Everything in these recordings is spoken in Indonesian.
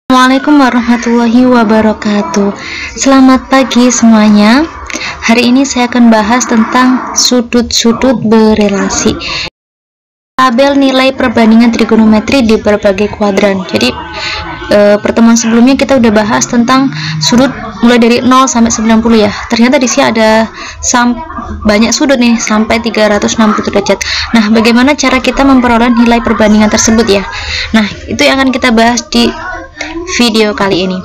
Assalamualaikum warahmatullahi wabarakatuh. Selamat pagi semuanya. Hari ini saya akan bahas tentang sudut-sudut berelasi. Tabel nilai perbandingan trigonometri di berbagai kuadran. Jadi pertemuan sebelumnya kita udah bahas tentang sudut mulai dari 0 sampai 90 ya. Ternyata di sini ada banyak sudut nih sampai 360 derajat. Nah, bagaimana cara kita memperoleh nilai perbandingan tersebut ya? Nah, itu yang akan kita bahas di video kali ini.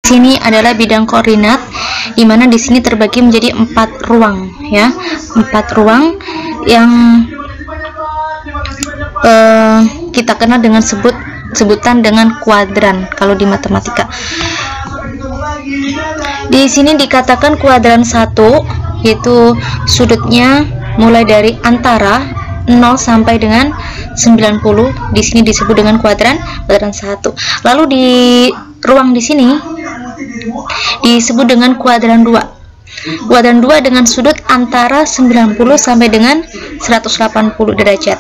Sini adalah bidang koordinat, di mana di sini terbagi menjadi 4 ruang ya, 4 ruang yang kita kenal dengan sebutan dengan kuadran kalau di matematika. Di sini dikatakan kuadran 1, yaitu sudutnya mulai dari antara 0 sampai dengan 90. Di sini disebut dengan kuadran 1. Lalu di ruang di sini disebut dengan kuadran 2. Kuadran 2 dengan sudut antara 90 sampai dengan 180 derajat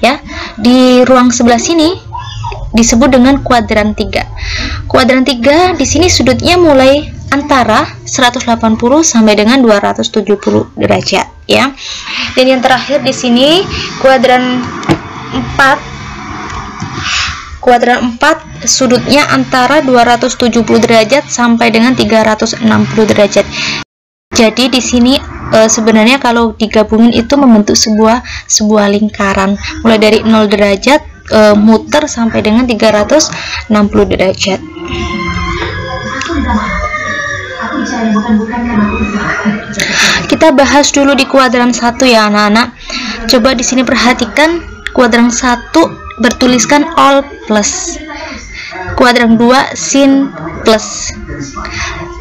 ya. Di ruang sebelah sini disebut dengan kuadran 3. Kuadran 3 di sini sudutnya mulai antara 180 sampai dengan 270 derajat ya. Dan yang terakhir di sini kuadran 4. Kuadran 4 sudutnya antara 270 derajat sampai dengan 360 derajat. Jadi di sini sebenarnya kalau digabungin itu membentuk sebuah lingkaran mulai dari 0 derajat muter sampai dengan 360 derajat. Kita bahas dulu di kuadran 1 ya anak-anak. Coba di sini perhatikan kuadran 1 bertuliskan all plus. Kuadran 2 sin plus.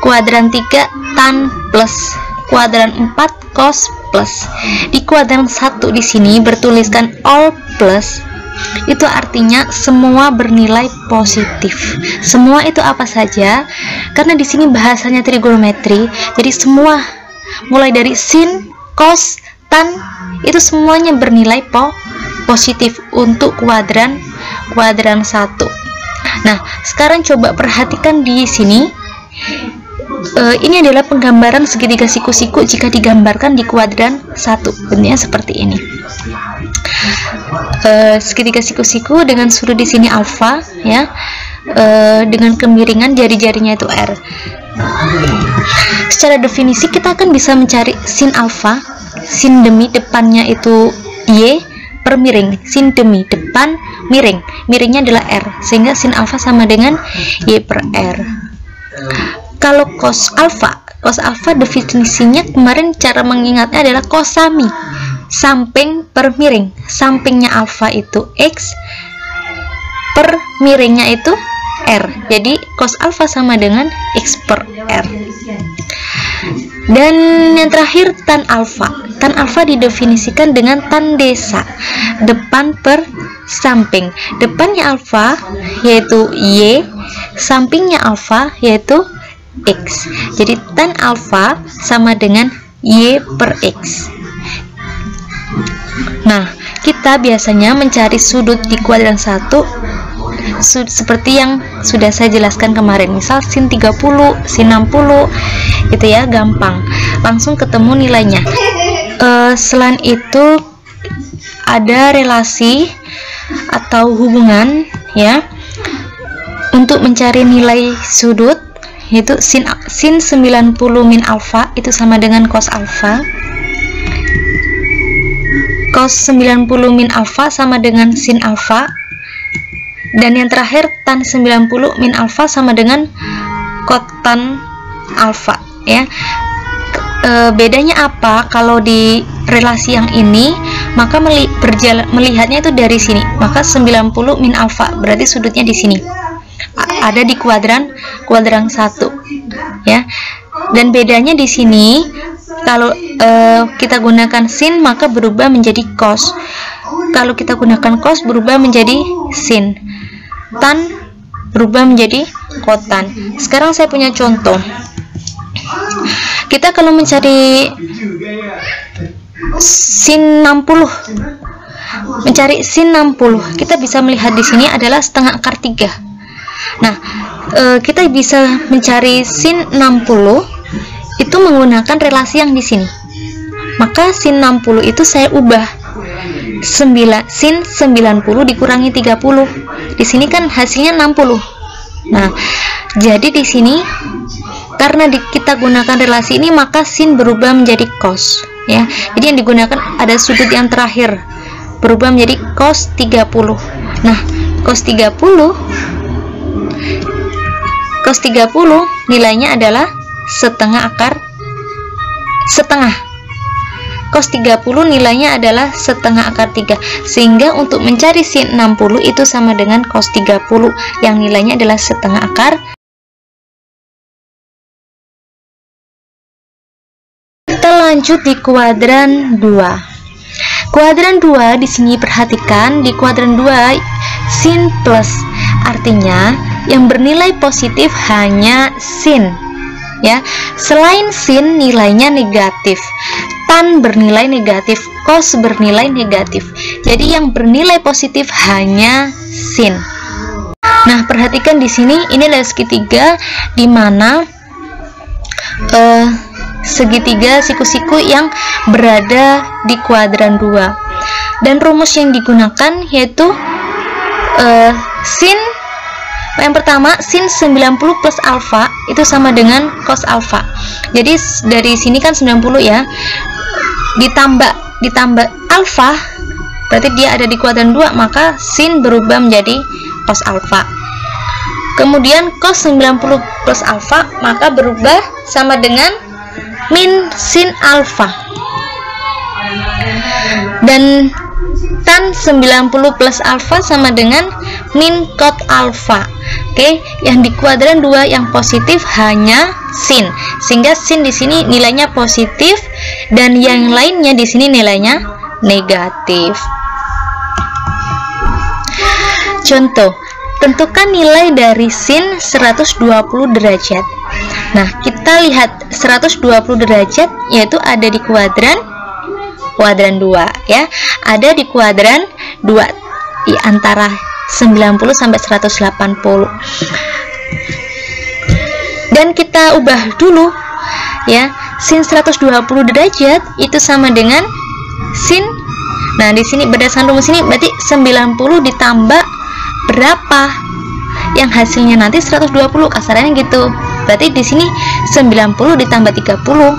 Kuadran 3 tan plus. Kuadran 4 cos plus. Di kuadran 1 di sini bertuliskan all plus. Itu artinya semua bernilai positif. Semua itu apa saja? Karena di sini bahasanya trigonometri, jadi semua mulai dari sin, cos, tan itu semuanya bernilai positif untuk kuadran 1. Nah, sekarang coba perhatikan di sini. Ini adalah penggambaran segitiga siku-siku jika digambarkan di kuadran 1. Bentuknya seperti ini. Segitiga siku-siku dengan sudut di sini alfa ya, dengan kemiringan jari-jarinya itu r. Secara definisi kita akan bisa mencari sin alfa, sin demi depannya itu y per miring, sin demi depan miring, miringnya adalah r, sehingga sin alfa sama dengan y per r. Kalau cos alfa definisinya kemarin cara mengingatnya adalah cosami, samping per miring. Sampingnya alfa itu x, per miringnya itu r. Jadi cos alfa sama dengan x per r. Dan yang terakhir tan alfa. Tan alfa didefinisikan dengan tan desa, depan per samping. Depannya alfa yaitu y, sampingnya alfa yaitu x. Jadi tan alfa sama dengan y per x. Nah, kita biasanya mencari sudut di kuadran 1 seperti yang sudah saya jelaskan kemarin. Misal sin 30, sin 60 gitu ya, gampang. Langsung ketemu nilainya. Selain itu ada relasi atau hubungan ya untuk mencari nilai sudut, yaitu sin 90 min alfa itu sama dengan cos alfa. Cos 90 min alfa sama dengan sin alfa. Dan yang terakhir tan 90 min alfa sama dengan kotan alfa ya. Bedanya apa? Kalau di relasi yang ini maka melihatnya itu dari sini, maka 90 min alfa berarti sudutnya di sini, ada di kuadran 1 ya. Dan bedanya di sini kalau kita gunakan sin maka berubah menjadi cos. Kalau kita gunakan cos berubah menjadi sin. Tan berubah menjadi kotan. Sekarang saya punya contoh. Kita kalau mencari sin 60. Mencari sin 60, kita bisa melihat di sini adalah setengah akar 3. Nah, kita bisa mencari sin 60 itu menggunakan relasi yang di sini. Maka sin 60 itu saya ubah sin 90 dikurangi 30. Di sini kan hasilnya 60. Nah, jadi di sini karena kita gunakan relasi ini, maka sin berubah menjadi cos, ya. Jadi yang digunakan ada sudut yang terakhir, berubah menjadi cos 30. Nah, cos 30 nilainya adalah setengah. Cos 30 nilainya adalah setengah akar 3. Sehingga untuk mencari sin 60 itu sama dengan cos 30 yang nilainya adalah setengah akar. Kita lanjut di kuadran 2. Kuadran 2 di sini perhatikan, di kuadran 2 sin plus, artinya yang bernilai positif hanya sin, ya. Selain sin nilainya negatif, tan bernilai negatif, cos bernilai negatif. Jadi yang bernilai positif hanya sin. Nah, perhatikan di sini ini adalah segitiga di mana segitiga siku-siku yang berada di kuadran 2. Dan rumus yang digunakan yaitu sin yang pertama, sin 90 plus alfa itu sama dengan cos alfa. Jadi dari sini kan 90 ya, ditambah alfa, berarti dia ada di kuadran 2, maka sin berubah menjadi cos alfa. Kemudian cos 90 plus alfa maka berubah sama dengan min sin alfa. Dan tan 90 plus alfa sama dengan min cot alfa. Oke, yang di kuadran 2 yang positif hanya sin, sehingga sin di sini nilainya positif dan yang lainnya di sini nilainya negatif. Contoh, tentukan nilai dari sin 120 derajat. Nah, kita lihat 120 derajat yaitu ada di kuadran 2 ya. Ada di kuadran 2 di antara 90 sampai 180. Dan kita ubah dulu ya. Sin 120 derajat itu sama dengan sin. Nah, di sini berdasarkan rumus ini berarti 90 ditambah berapa? Yang hasilnya nanti 120, kasarannya gitu. Berarti di sini 90 ditambah 30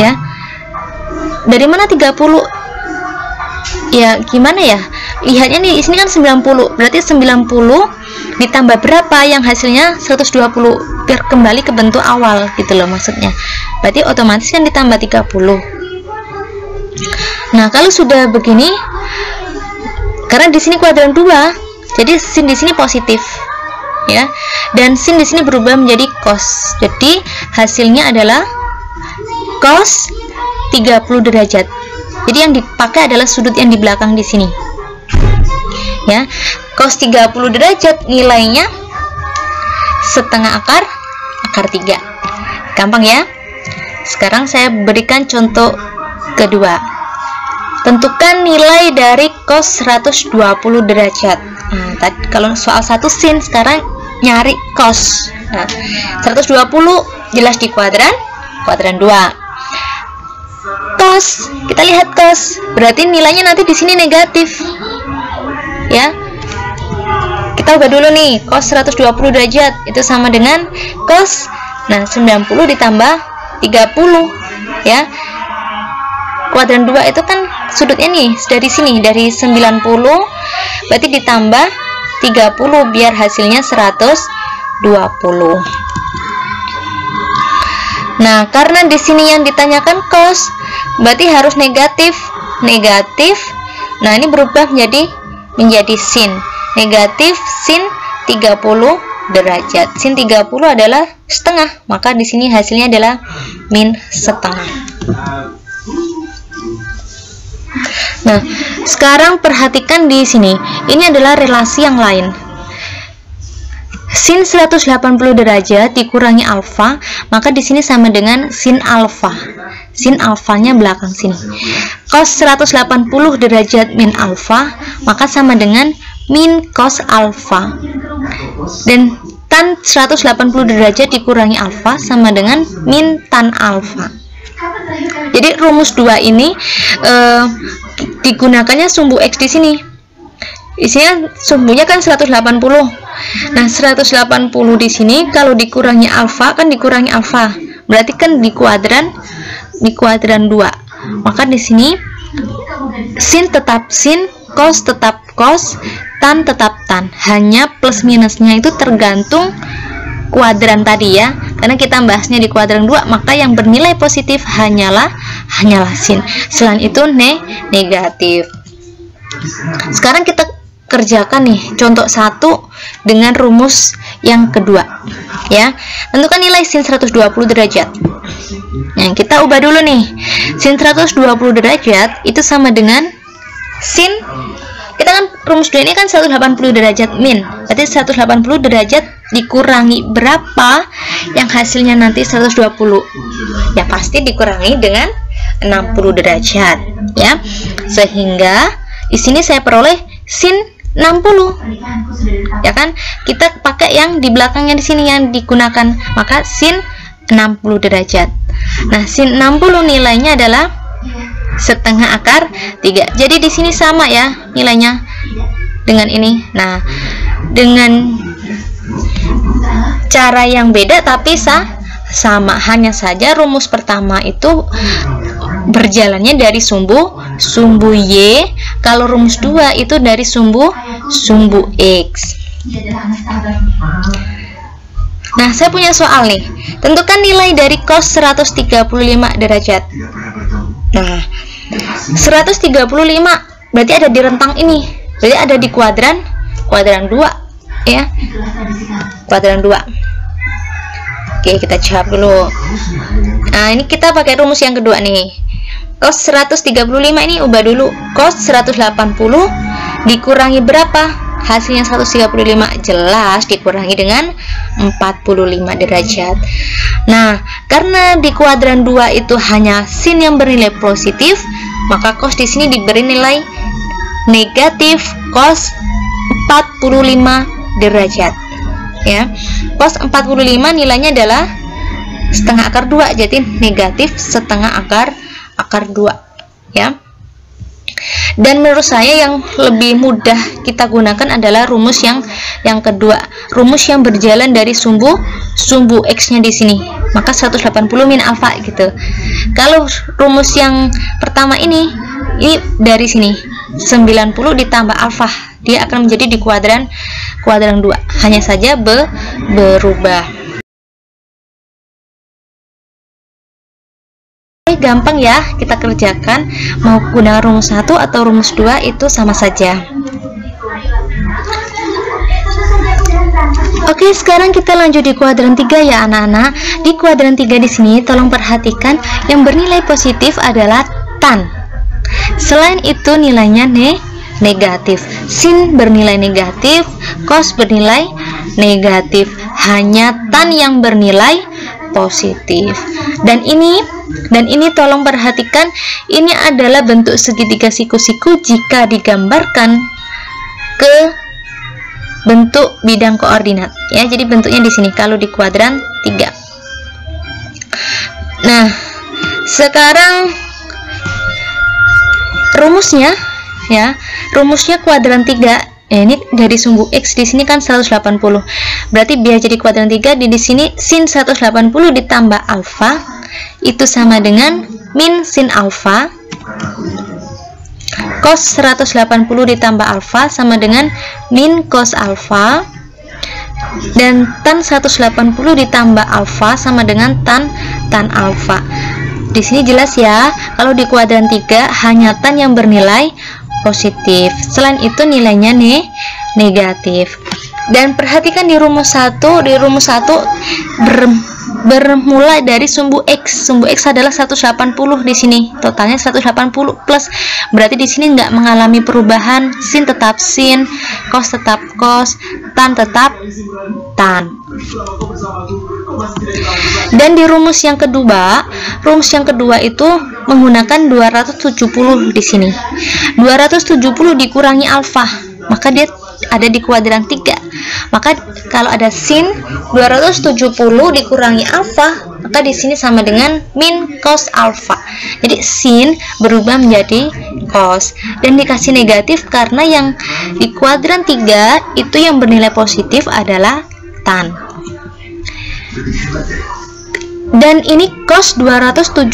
ya. Dari mana 30? Ya, gimana ya? Lihatnya nih, di sini kan 90. Berarti 90 ditambah berapa yang hasilnya 120 biar kembali ke bentuk awal gitu loh maksudnya. Berarti otomatis kan ditambah 30. Nah, kalau sudah begini, karena di sini kuadran 2, jadi sin di sini positif. Ya. Dan sin di sini berubah menjadi cos. Jadi hasilnya adalah cos 30 derajat. Jadi yang dipakai adalah sudut yang di belakang di sini. Ya. Cos 30 derajat nilainya setengah akar 3. Gampang ya? Sekarang saya berikan contoh kedua. Tentukan nilai dari cos 120 derajat. Nah, tadi kalau soal 1 sin, sekarang nyari cos. Nah, 120 jelas di kuadran 2. Cos, kita lihat cos, berarti nilainya nanti di sini negatif. Ya. Kita ubah dulu nih, cos 120 derajat itu sama dengan cos. Nah, 90 ditambah 30 ya. Kuadran 2 itu kan sudutnya nih dari sini, dari 90 berarti ditambah 30 biar hasilnya 120. Nah, karena di sini yang ditanyakan cos, berarti harus negatif. Nah, ini berubah menjadi sin. Negatif sin 30 derajat. Sin 30 adalah setengah, maka di sini hasilnya adalah min setengah. Nah, sekarang perhatikan di sini. Ini adalah relasi yang lain. Sin 180 derajat dikurangi alfa, maka di sini sama dengan sin alfa. Sin alfanya belakang sini. cos 180 derajat min alfa, maka sama dengan min cos alfa. Dan tan 180 derajat dikurangi alfa sama dengan min tan alfa. Jadi rumus 2 ini digunakannya sumbu X di sini. Isinya sumbunya kan 180. Nah, 180 di sini kalau dikurangi alfa kan dikurangi alfa. Berarti kan di kuadran 2. Maka di sini sin tetap sin, cos tetap cos, tan tetap tan. Hanya plus minusnya itu tergantung kuadran tadi ya. Karena kita bahasnya di kuadran 2, maka yang bernilai positif hanyalah sin. Selain itu negatif. Sekarang kita kerjakan nih contoh 1 dengan rumus yang kedua ya. Tentukan nilai sin 120 derajat. Nah, kita ubah dulu nih. Sin 120 derajat itu sama dengan sin, kita kan rumus 2 ini kan 180 derajat min. Berarti 180 derajat dikurangi berapa yang hasilnya nanti 120. Ya pasti dikurangi dengan 60 derajat ya. Sehingga di sini saya peroleh sin 60. Ya kan? Kita pakai yang di belakangnya di sini yang digunakan, maka sin 60 derajat. Nah, sin 60 nilainya adalah setengah akar 3. Jadi di sini sama ya nilainya dengan ini. Nah, dengan cara yang beda tapi sama. Hanya saja rumus pertama itu berjalannya dari sumbu Y, kalau rumus 2 itu dari sumbu X. Nah, saya punya soal nih. Tentukan nilai dari cos 135 derajat. Nah, 135 berarti ada di rentang ini. Berarti ada di kuadran 2 ya. Kuadran 2. Oke, kita jawab dulu. Nah, ini kita pakai rumus yang kedua nih. Cos 135 ini ubah dulu. Cos 180 dikurangi berapa? Hasilnya 135, jelas dikurangi dengan 45 derajat. Nah, karena di kuadran 2 itu hanya sin yang bernilai positif, maka cos di sini diberi nilai negatif cos 45 derajat. Ya. Cos 45 nilainya adalah setengah akar 2, jadi negatif setengah akar 2 ya. Dan menurut saya yang lebih mudah kita gunakan adalah rumus yang kedua, rumus yang berjalan dari sumbu X nya di sini, maka 180 min alfa gitu. Kalau rumus yang pertama ini dari sini 90 ditambah alfa, dia akan menjadi di kuadran 2, hanya saja berubah. Gampang ya kita kerjakan, mau gunakan rumus 1 atau rumus 2 itu sama saja. Oke, sekarang kita lanjut di kuadran 3 ya anak-anak. Di kuadran 3 di sini tolong perhatikan yang bernilai positif adalah tan. Selain itu nilainya negatif. Sin bernilai negatif, cos bernilai negatif. Hanya tan yang bernilai positif. Dan ini tolong perhatikan, ini adalah bentuk segitiga siku-siku jika digambarkan ke bentuk bidang koordinat ya. Jadi bentuknya di sini kalau di kuadran 3. Nah, sekarang rumusnya ya. Rumusnya kuadran 3. Ini dari sumbu X di sini kan 180. Berarti biar jadi kuadran 3 di sini sin 180 ditambah alfa itu sama dengan min sin alfa. Cos 180 ditambah alfa sama dengan min cos alfa. Dan tan 180 ditambah alfa sama dengan tan alfa. Di sini jelas ya, kalau di kuadran 3 hanya tan yang bernilai positif. Selain itu nilainya negatif. Dan perhatikan di rumus 1, bermula dari sumbu X. Sumbu X adalah 180 di sini. Totalnya 180 plus. Berarti di sini nggak mengalami perubahan. Sin tetap sin, cos tetap cos, tan tetap tan. Dan di rumus yang kedua itu menggunakan 270 di sini. 270 dikurangi alfa, maka dia ada di kuadran 3. Maka kalau ada sin 270 dikurangi alfa, maka di sini sama dengan min cos alfa. Jadi sin berubah menjadi cos dan dikasih negatif karena yang di kuadran 3 itu yang bernilai positif adalah tan. Dan ini cos 270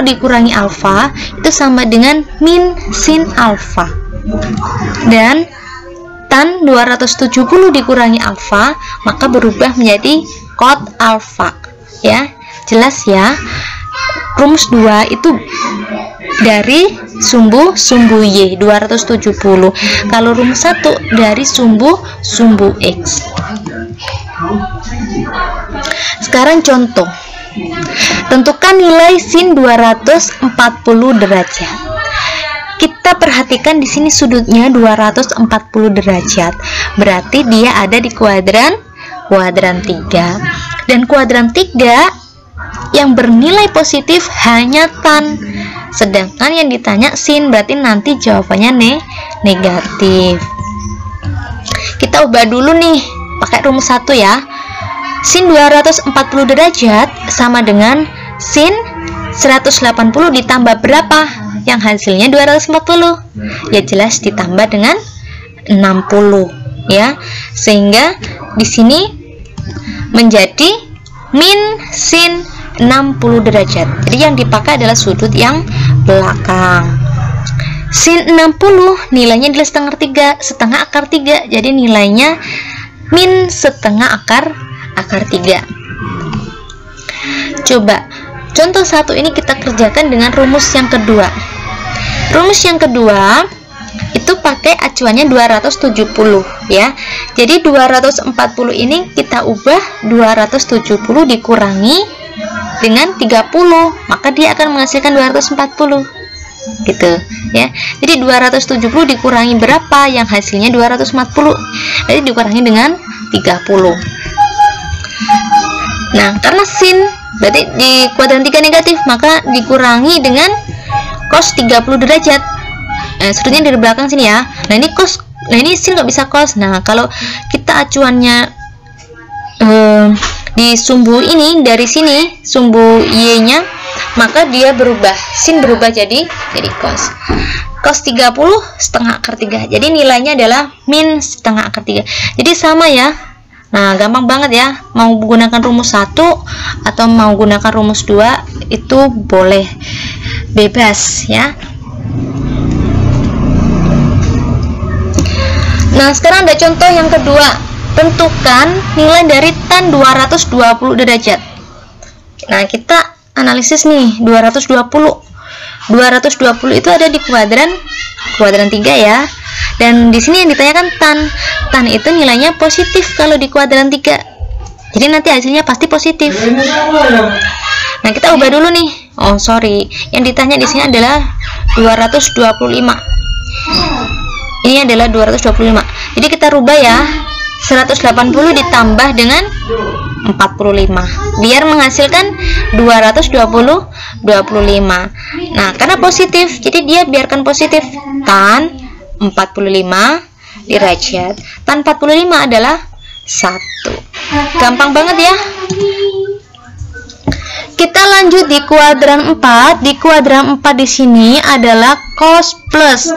dikurangi alfa itu sama dengan min sin alfa. Dan tan 270 dikurangi alfa maka berubah menjadi cot alfa. Ya, jelas ya. Rumus 2 itu dari sumbu Y 270. Kalau rumus 1 dari sumbu X. Sekarang contoh. Tentukan nilai sin 240 derajat. Kita perhatikan di sini sudutnya 240 derajat. Berarti dia ada di kuadran 3. Dan kuadran 3 yang bernilai positif hanya tan. Sedangkan yang ditanya sin, berarti nanti jawabannya negatif. Kita ubah dulu nih pakai rumus 1 ya. Sin 240 derajat sama dengan sin 180 ditambah berapa? Yang hasilnya 240. Ya jelas ditambah dengan 60 ya. Sehingga di sini menjadi min sin 60 derajat. Jadi yang dipakai adalah sudut yang belakang. Sin 60 nilainya adalah setengah akar 3. Jadi nilainya min setengah akar 3. Coba contoh 1 ini kita kerjakan dengan rumus yang kedua. Rumus yang kedua itu pakai acuannya 270 ya. Jadi 240 ini kita ubah 270 dikurangi dengan 30, maka dia akan menghasilkan 240 gitu ya. Jadi 270 dikurangi berapa? Yang hasilnya 240. Jadi dikurangi dengan 30. Nah, karena sin berarti di kuadran 3 negatif, maka dikurangi dengan cos 30 derajat. Sudutnya dari belakang sini ya. Nah, ini cos. Nah, ini sin nggak bisa cos. Nah, kalau kita acuannya di sumbu ini, dari sini sumbu Y-nya, maka dia berubah. Sin berubah jadi cos. Cos 30 setengah akar 3. Jadi nilainya adalah min setengah akar 3. Jadi sama ya. Nah, gampang banget ya. Mau menggunakan rumus 1 atau mau gunakan rumus 2 itu boleh, bebas ya. Nah, sekarang ada contoh yang kedua. Tentukan nilai dari tan 220 derajat. Nah, kita analisis nih 220. 220 itu ada di kuadran 3 ya. Dan di sini yang ditanyakan tan. Tan itu nilainya positif kalau di kuadran 3. Jadi nanti hasilnya pasti positif. Nah, kita ubah dulu nih. Oh, sorry. Yang ditanya di sini adalah 225. Ini adalah 225. Jadi kita rubah ya. 180 ditambah dengan 45 biar menghasilkan 225. Nah, karena positif, jadi dia biarkan positif. Tan 45 derajat. Tan 45 adalah 1. Gampang banget ya. Kita lanjut di kuadran 4. Di kuadran 4 di sini adalah cos plus.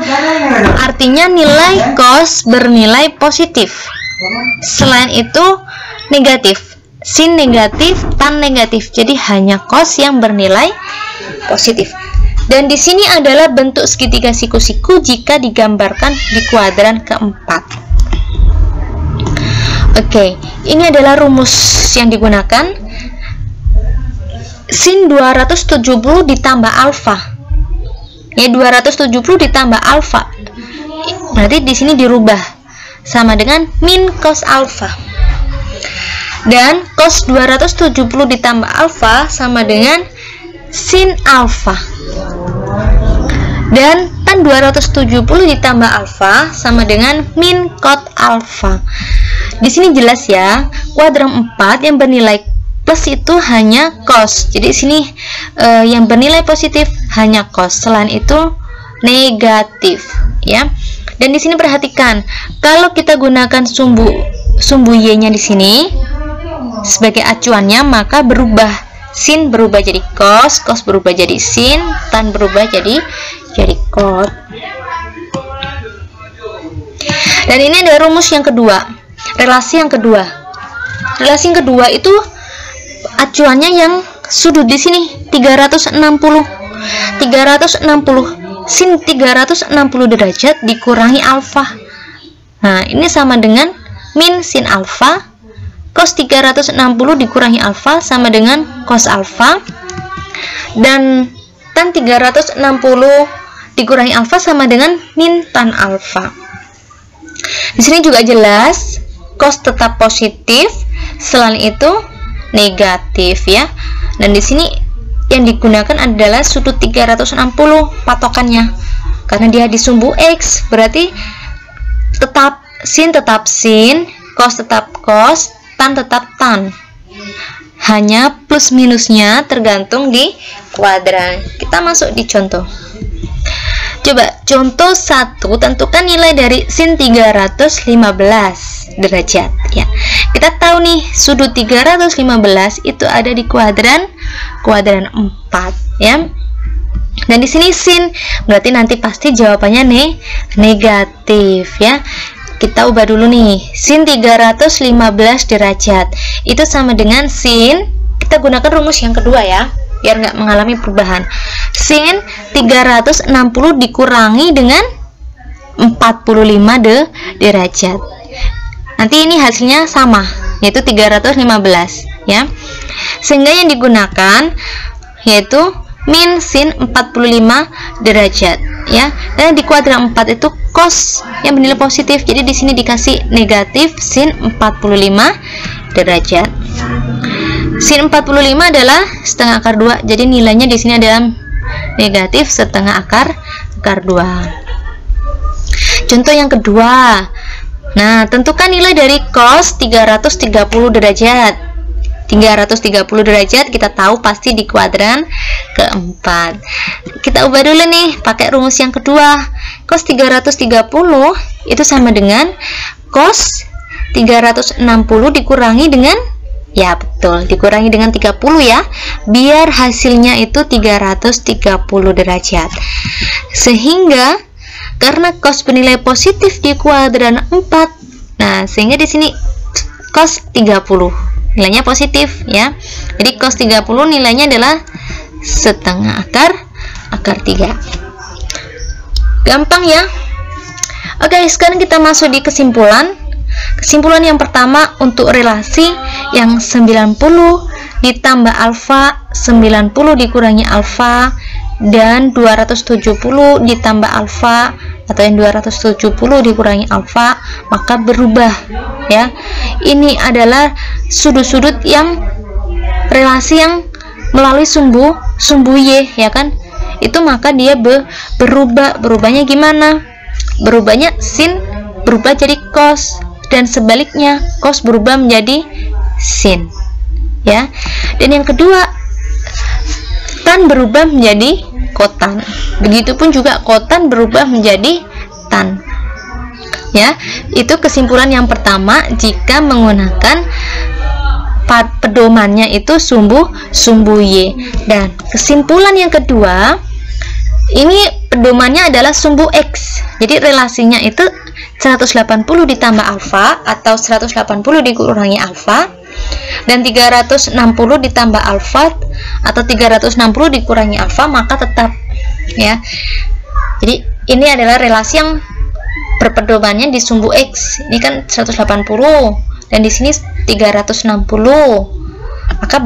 Artinya nilai cos bernilai positif. Selain itu negatif. Sin negatif, tan negatif. Jadi hanya cos yang bernilai positif. Dan di sini adalah bentuk segitiga siku-siku jika digambarkan di kuadran keempat. Oke, ini adalah rumus yang digunakan. Sin 270 ditambah alfa. Ya, 270 ditambah alfa. Berarti di sini dirubah sama dengan min cos alfa. Dan cos 270 ditambah alfa sama dengan sin alfa. Dan tan 270 ditambah alfa sama dengan min cot alfa. Di sini jelas ya, kuadran 4 yang bernilai plus itu hanya cos. Jadi sini yang bernilai positif hanya cos. Selain itu negatif, ya. Dan di sini perhatikan, kalau kita gunakan sumbu y-nya di sini sebagai acuannya, maka berubah. Sin berubah jadi cos, cos berubah jadi sin, tan berubah jadi cot. Dan ini ada rumus yang kedua, relasi yang kedua. Relasi yang kedua itu acuannya yang sudut di sini 360. Sin 360 derajat dikurangi alfa. Nah, ini sama dengan min sin alfa. Cos 360 dikurangi alfa sama dengan cos alfa. Dan tan 360 dikurangi alfa sama dengan min tan alfa. Di sini juga jelas cos tetap positif, selain itu negatif, ya. Dan di sini yang digunakan adalah sudut 360 patokannya, karena dia di sumbu X, berarti tetap sin, cos tetap cos, tan tetap tan. Hanya plus minusnya tergantung di kuadran. Kita masuk di contoh. Coba contoh 1, tentukan nilai dari sin 315 derajat, ya. Kita tahu nih, sudut 315 itu ada di kuadran 4, ya. Dan di sini sin, berarti nanti pasti jawabannya negatif, ya. Kita ubah dulu nih, sin 315 derajat itu sama dengan sin, kita gunakan rumus yang kedua ya, biar nggak mengalami perubahan. Sin 360 dikurangi dengan 45 derajat. Nanti ini hasilnya sama, yaitu 315, ya. Sehingga yang digunakan yaitu min sin 45 derajat, ya. Dan di kuadran 4 itu cos yang bernilai positif, jadi di sini dikasih negatif sin 45 derajat. Sin 45 adalah setengah akar 2, jadi nilainya di sini adalah negatif setengah akar 2. Contoh yang kedua. Nah, tentukan nilai dari cos 330 derajat. 330 derajat kita tahu pasti di kuadran keempat. Kita ubah dulu nih pakai rumus yang kedua. Cos 330 itu sama dengan cos 360 dikurangi dengan, ya betul, dikurangi dengan 30 ya, biar hasilnya itu 330 derajat. Sehingga karena cos bernilai positif di kuadran 4, nah sehingga di sini cos 30 nilainya positif, ya. Jadi cos 30 nilainya adalah setengah akar 3. Gampang ya. Oke, sekarang kita masuk di kesimpulan. Kesimpulan yang pertama untuk relasi yang 90 ditambah alfa, 90 dikurangi alfa, dan 270 ditambah alfa atau yang 270 dikurangi alfa, maka berubah, ya. Ini adalah sudut-sudut yang relasi yang melalui sumbu y, ya kan. Itu maka dia berubahnya gimana? Berubahnya sin berubah jadi cos, dan sebaliknya cos berubah menjadi sin, ya. Dan yang kedua, tan berubah menjadi kotan. Begitupun juga kotan berubah menjadi tan, ya. Itu kesimpulan yang pertama jika menggunakan pedomannya itu sumbu y. Dan kesimpulan yang kedua, ini pedomannya adalah sumbu x. Jadi relasinya itu 180 ditambah alfa atau 180 dikurangi alfa, dan 360 ditambah alfa atau 360 dikurangi alfa, maka tetap, ya. Jadi ini adalah relasi yang berpedomannya di sumbu x. Ini kan 180 dan di sini 360, maka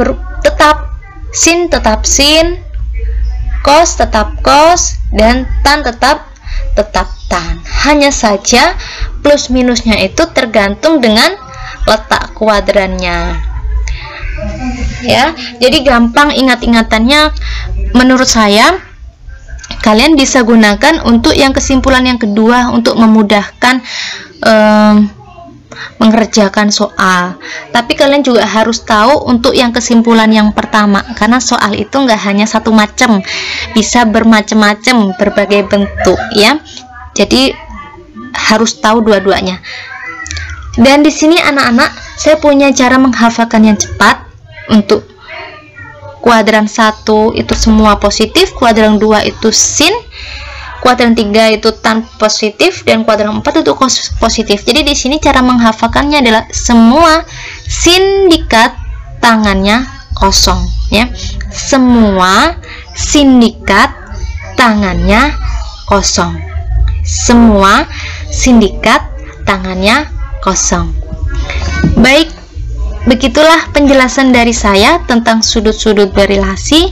tetap sin, cos tetap cos, dan tan tetap tan. Hanya saja plus minusnya itu tergantung dengan letak kuadrannya. Ya, jadi gampang ingat-ingatannya. Menurut saya kalian bisa gunakan untuk yang kesimpulan yang kedua untuk memudahkan mengerjakan soal. Tapi kalian juga harus tahu untuk yang kesimpulan yang pertama, karena soal itu nggak hanya satu macam, bisa bermacam-macam, berbagai bentuk ya. Jadi harus tahu dua-duanya. Dan di sini anak-anak, saya punya cara menghafalkan yang cepat. Untuk kuadran 1 itu semua positif, kuadran 2 itu sin, kuadran 3 itu tan positif, dan kuadran 4 itu cos positif. Jadi di sini cara menghafalkannya adalah semua sindikat tangannya kosong ya. Semua sindikat tangannya kosong. Semua sindikat tangannya kosong. Baik, begitulah penjelasan dari saya tentang sudut-sudut berelasi.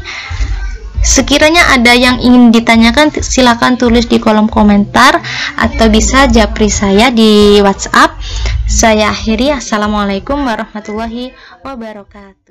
Sekiranya ada yang ingin ditanyakan, silakan tulis di kolom komentar atau bisa japri saya di WhatsApp. Saya akhiri. Assalamualaikum warahmatullahi wabarakatuh.